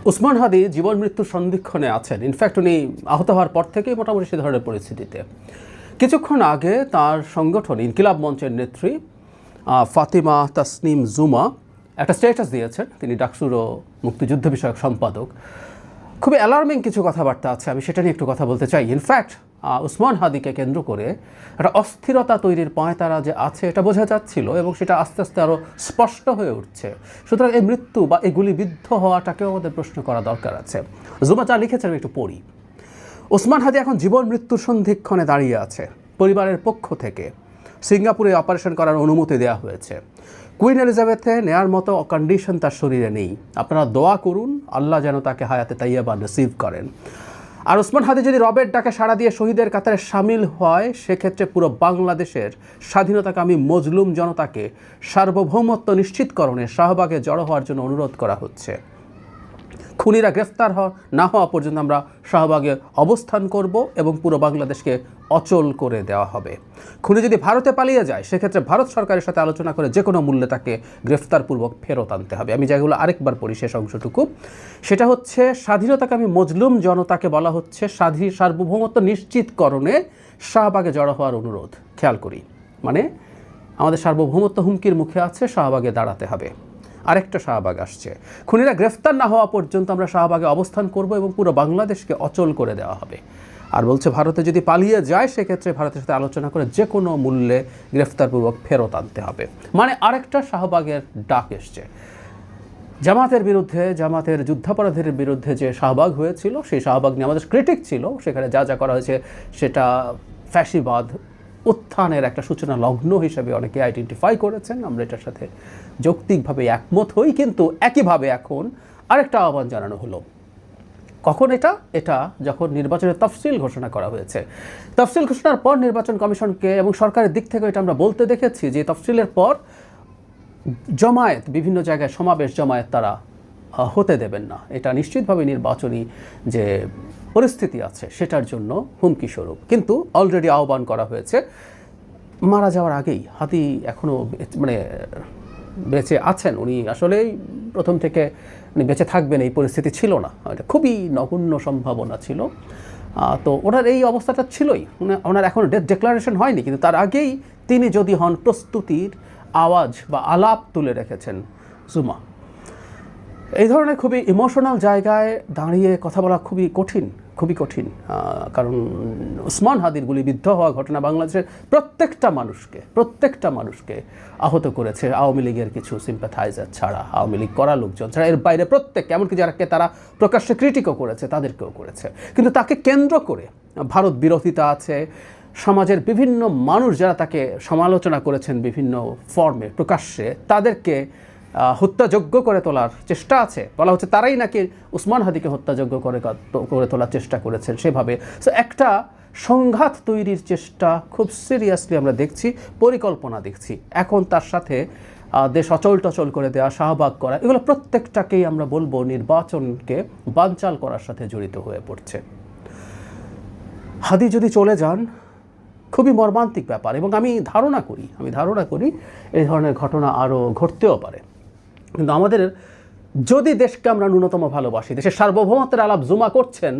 ওসমান হাদি জীবন মৃত্যুর সন্ধিক্ষণে আছেন। ইনফ্যাক্ট উনি আহত হওয়ার পর থেকেই মোটামুটি সে ধরনের পরিস্থিতিতে। কিছুক্ষণ আগে তার সংগঠন ইনকিলাব মঞ্চের নেত্রী ফাতিমা তাসনিম জুমা একটা স্ট্যাটাস দিয়েছেন। তিনি ডাকসুর ও মুক্তিযুদ্ধ বিষয়ক সম্পাদক। খুবই অ্যালার্মিং কিছু কথাবার্তা আছে, আমি সেটা নিয়ে একটু কথা বলতে চাই। ইনফ্যাক্ট ওসমান হাদিকে কেন্দ্র করে একটা অস্থিরতা তৈরির পয়েন্তারা যে আছে এটা বোঝা যাচ্ছিল এবং সেটা আস্তে আস্তে আরও স্পষ্ট হয়ে উঠছে। সুতরাং এই মৃত্যু বা এই গুলিবিদ্ধ হওয়াটাকেও আমাদের প্রশ্ন করা দরকার আছে। জুমা যা লিখেছেন আমি একটু পড়ি। ওসমান হাদি এখন জীবন মৃত্যুর সন্ধিক্ষণে দাঁড়িয়ে আছে। পরিবারের পক্ষ থেকে সিঙ্গাপুরে অপারেশন করার অনুমতি দেওয়া হয়েছে। কুইন এলিজাবেথে নেয়ার মতো কন্ডিশন তার শরীরে নেই। আপনারা দোয়া করুন আল্লাহ যেন তাকে হায়াতে তাইয়্যিবা নসিব করেন। আর ওসমান হাদি যদি রবের ডাকে সাড়া দিয়ে শহীদের কাতারে সামিল হয়, সেক্ষেত্রে পুরো বাংলাদেশের স্বাধীনতাকামী মজলুম জনতাকে সার্বভৌমত্ব নিশ্চিতকরণে শাহবাগে জড়ো হওয়ার জন্য অনুরোধ করা হচ্ছে। খুনিরা গ্রেফতার না হওয়া পর্যন্ত আমরা শাহবাগে অবস্থান করব এবং পুরো বাংলাদেশকে অচল করে দেওয়া হবে। খুনি যদি ভারতে পালিয়ে যায়, সেক্ষেত্রে ভারত সরকারের সাথে আলোচনা করে যে কোনো মূল্যে তাকে গ্রেফতারপূর্বক ফেরত আনতে হবে। আমি যেগুলো আরেকবার পড়ি শেষ অংশটুকু, সেটা হচ্ছে স্বাধীনতাকামী মজলুম জনতাকে বলা হচ্ছে সার্বভৌমত্ব নিশ্চিতকরণে শাহবাগে জড়ো হওয়ার অনুরোধ। খেয়াল করি, মানে আমাদের সার্বভৌমত্ব হুমকির মুখে আছে, শাহবাগে দাঁড়াতে হবে। আরেকটা শাহবাগ আসছে। খুনিরা গ্রেফতার না হওয়া পর্যন্ত আমরা শাহবাগে অবস্থান করব এবং পুরো বাংলাদেশকে অচল করে দেওয়া হবে। আর বলছে ভারতে যদি পালিয়ে যায়, সেক্ষেত্রে ভারতের সাথে আলোচনা করে যে কোনো মূল্যে গ্রেফতারপূর্বক ফেরত আনতে হবে। মানে আরেকটা শাহবাগের ডাক এসছে। জামাতের বিরুদ্ধে, জামাতের যুদ্ধাপরাধীর বিরুদ্ধে যে শাহবাগ হয়েছিল, সেই শাহবাগ নিয়ে আমাদের ক্রিটিক ছিল। সেখানে যা যা করা হয়েছে সেটা ফ্যাসিবাদ উত্থানের একটা সূচনা লগ্ন হিসেবে অনেকে আইডেন্টিফাই করেছেন। আমরা এটার সাথে যৌক্তিকভাবে একমত হই, কিন্তু একইভাবে এখন আরেকটা আহ্বান জানানো হলো। কখন এটা যখন নির্বাচনের তফসিল ঘোষণা করা হয়েছে। তফসিল ঘোষণার পর নির্বাচন কমিশনকে এবং সরকারের দিক থেকে এটা আমরা বলতে দেখেছি যে তফসিলের পর জমায়েত, বিভিন্ন জায়গায় সমাবেশ জমায়েত তারা হতে দেবেন না। এটা নিশ্চিতভাবে নির্বাচনী যে পরিস্থিতি আছে সেটার জন্য হুমকি স্বরূপ। কিন্তু অলরেডি আহ্বান করা হয়েছে। মারা যাওয়ার আগেই হাদি এখনও মানে বেঁচে আছেন। উনি আসলেই প্রথম থেকে উনি বেঁচে থাকবেন এই পরিস্থিতি ছিল না, এটা খুবই নগণ্য সম্ভাবনা ছিল। তো ওনার এই অবস্থাটা ছিলই, ওনার এখনও ডেথ ডিক্লারেশন হয়নি, কিন্তু তার আগেই তিনি যদি হন প্রস্তুতির আওয়াজ বা আলাপ তুলে রেখেছেন জুমা। এই ধরনের খুবই ইমোশনাল জায়গায় দাঁড়িয়ে কথা বলা খুবই কঠিন, কারণ ওসমান হাদির গুলিবিদ্ধ হওয়া ঘটনা বাংলাদেশের প্রত্যেকটা মানুষকে আহত করেছে। আওয়ামী লীগের কিছু সিম্প্যাথাইজার ছাড়া, আওয়ামী লীগ করা লোকজন ছাড়া, এর বাইরে প্রত্যেক, এমনকি যারাকে তারা প্রকাশ্যে ক্রিটিকও করেছে তাদেরকেও করেছে। কিন্তু তাকে কেন্দ্র করে ভারত বিরোধিতা আছে। সমাজের বিভিন্ন মানুষ যারা তাকে সমালোচনা করেছেন বিভিন্ন ফর্মে প্রকাশ্যে, তাদেরকে হত্যাযোগ্য করে তোলার চেষ্টা আছে। বলা হচ্ছে তারাই নাকি ওসমান হাদিকে হত্যাযোগ্য করে তোলার চেষ্টা করেছেন সেভাবে। সো একটা সংঘাত তৈরির চেষ্টা খুব সিরিয়াসলি আমরা দেখছি, পরিকল্পনা দেখছি। এখন তার সাথে দেশ অচল টচল করে দেওয়া, শাহবাগ করা, এগুলো প্রত্যেকটাকেই আমরা বলবো নির্বাচনকে বানচাল করার সাথে জড়িত হয়ে পড়ছে। হাদি যদি চলে যান, খুবই মর্মান্তিক ব্যাপার। এবং আমি ধারণা করি এই ধরনের ঘটনা আরও ঘটতেও পারে। কিন্তু আমাদের যদি দেশকে আমরা ন্যূনতম ভালোবাসি, দেশের সার্বভৌমত্বের আলাপ জুমা করছেন,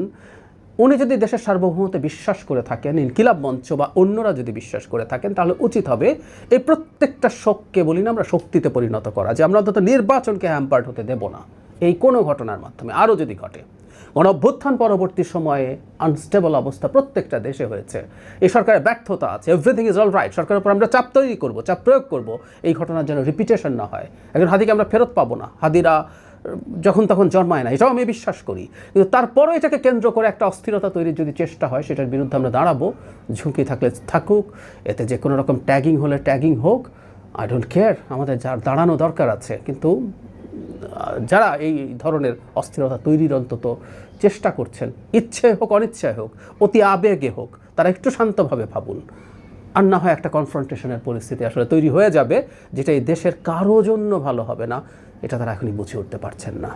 উনি যদি দেশের সার্বভৌমত্বে বিশ্বাস করে থাকেন, ইনকিলাব মঞ্চ বা অন্যরা যদি বিশ্বাস করে থাকেন, তাহলে উচিত হবে এই প্রত্যেকটা শোককে বলি না আমরা শক্তিতে পরিণত করা, যে আমরা অন্তত নির্বাচনকে হ্যাম্পার্ড হতে দেব না এই কোনো ঘটনার মাধ্যমে। আরও যদি ঘটে, গণঅভ্যুত্থান পরবর্তী সময়ে আনস্টেবল অবস্থা প্রত্যেকটা দেশে হয়েছে, এই সরকারের ব্যর্থতা আছে, এভরিথিং ইজ অল রাইট, সরকারের উপর আমরা চাপ তৈরি করব, চাপ প্রয়োগ করব, এই ঘটনার যেন রিপিটেশন না হয়। একজন হাদিকে আমরা ফেরত পাবো না, হাদিরা যখন তখন জন্মায় না, এটাও আমি বিশ্বাস করি। কিন্তু তারপরও এটাকে কেন্দ্র করে একটা অস্থিরতা তৈরির যদি চেষ্টা হয়, সেটার বিরুদ্ধে আমরা দাঁড়াবো। ঝুঁকি থাকলে থাকুক, এতে যে কোনো রকম ট্যাগিং হলে ট্যাগিং হোক, আই ডোন্ট কেয়ার, আমাদের যার দাঁড়ানো দরকার আছে। কিন্তু যারা এই ধরনের অস্থিরতা তৈরির অন্তত চেষ্টা করছেন, ইচ্ছে হোক অনিচ্ছায় হোক, অতি আবেগে হোক, তারা একটু শান্তভাবে ভাবুন। আর না হয় একটা কনফ্রন্টেশনের পরিস্থিতি আসলে তৈরি হয়ে যাবে, যেটা এই দেশের কারো জন্য ভালো হবে না। এটা তারা এখনই বুঝে উঠতে পারছেন না।